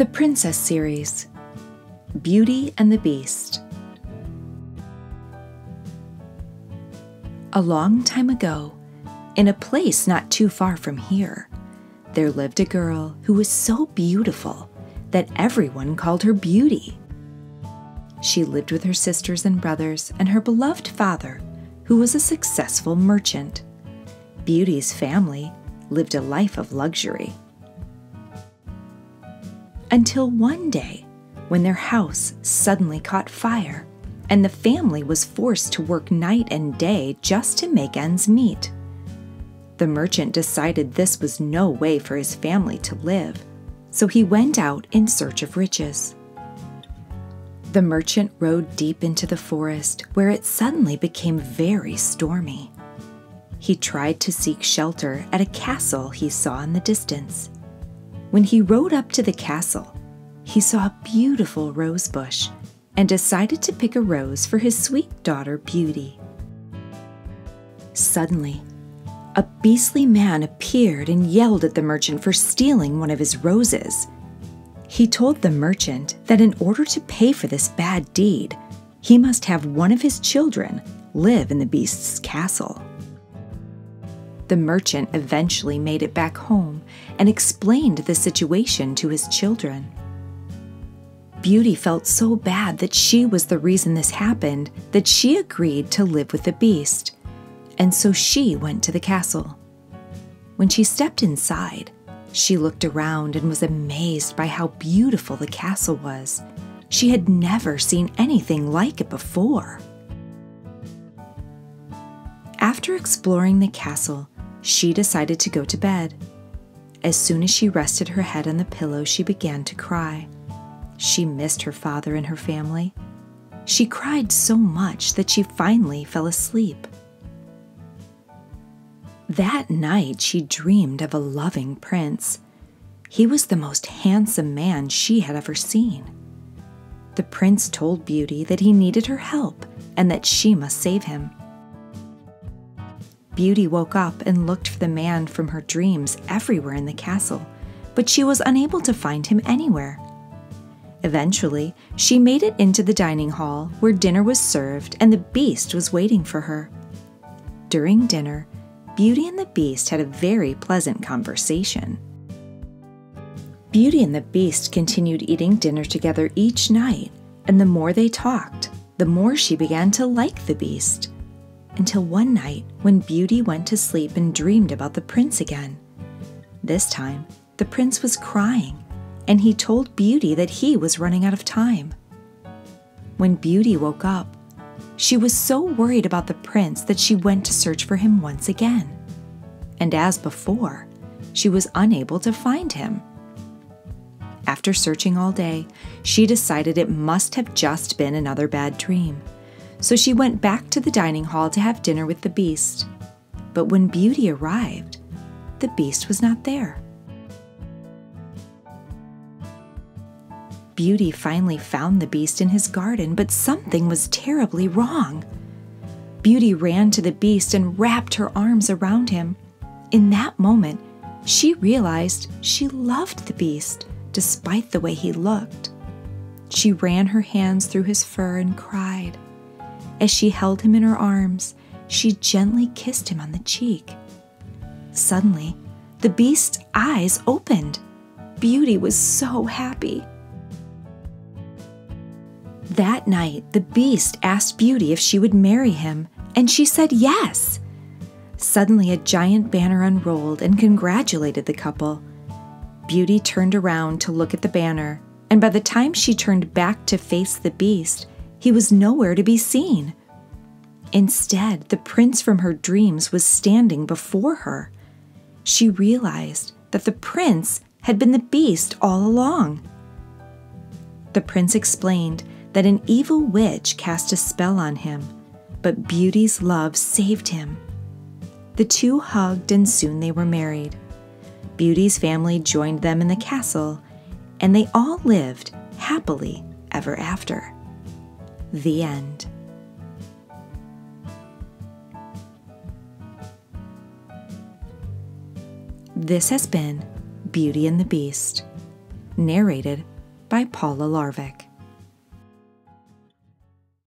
The Princess Series, Beauty and the Beast. A long time ago, in a place not too far from here, there lived a girl who was so beautiful that everyone called her Beauty. She lived with her sisters and brothers and her beloved father, who was a successful merchant. Beauty's family lived a life of luxury. Until one day, when their house suddenly caught fire, and the family was forced to work night and day just to make ends meet. The merchant decided this was no way for his family to live, so he went out in search of riches. The merchant rode deep into the forest, where it suddenly became very stormy. He tried to seek shelter at a castle he saw in the distance. When he rode up to the castle, he saw a beautiful rose bush and decided to pick a rose for his sweet daughter Beauty. Suddenly, a beastly man appeared and yelled at the merchant for stealing one of his roses. He told the merchant that in order to pay for this bad deed, he must have one of his children live in the beast's castle. The merchant eventually made it back home and explained the situation to his children. Beauty felt so bad that she was the reason this happened that she agreed to live with the beast, and so she went to the castle. When she stepped inside, she looked around and was amazed by how beautiful the castle was. She had never seen anything like it before. After exploring the castle, she decided to go to bed. As soon as she rested her head on the pillow, she began to cry. She missed her father and her family. She cried so much that she finally fell asleep. That night, she dreamed of a loving prince. He was the most handsome man she had ever seen. The prince told Beauty that he needed her help and that she must save him. Beauty woke up and looked for the man from her dreams everywhere in the castle, but she was unable to find him anywhere. Eventually, she made it into the dining hall where dinner was served and the beast was waiting for her. During dinner, Beauty and the Beast had a very pleasant conversation. Beauty and the Beast continued eating dinner together each night, and the more they talked, the more she began to like the Beast. Until one night when Beauty went to sleep and dreamed about the prince again. This time, the prince was crying, and he told Beauty that he was running out of time. When Beauty woke up, she was so worried about the prince that she went to search for him once again. And as before, she was unable to find him. After searching all day, she decided it must have just been another bad dream. So she went back to the dining hall to have dinner with the beast. But when Beauty arrived, the beast was not there. Beauty finally found the beast in his garden, but something was terribly wrong. Beauty ran to the beast and wrapped her arms around him. In that moment, she realized she loved the beast, despite the way he looked. She ran her hands through his fur and cried. As she held him in her arms, she gently kissed him on the cheek. Suddenly, the beast's eyes opened. Beauty was so happy. That night, the beast asked Beauty if she would marry him, and she said yes. Suddenly, a giant banner unrolled and congratulated the couple. Beauty turned around to look at the banner, and by the time she turned back to face the beast, he was nowhere to be seen. Instead, the prince from her dreams was standing before her. She realized that the prince had been the beast all along. The prince explained that an evil witch cast a spell on him, but Beauty's love saved him. The two hugged and soon they were married. Beauty's family joined them in the castle, and they all lived happily ever after. The end. This has been Beauty and the Beast, narrated by Paula Larvick.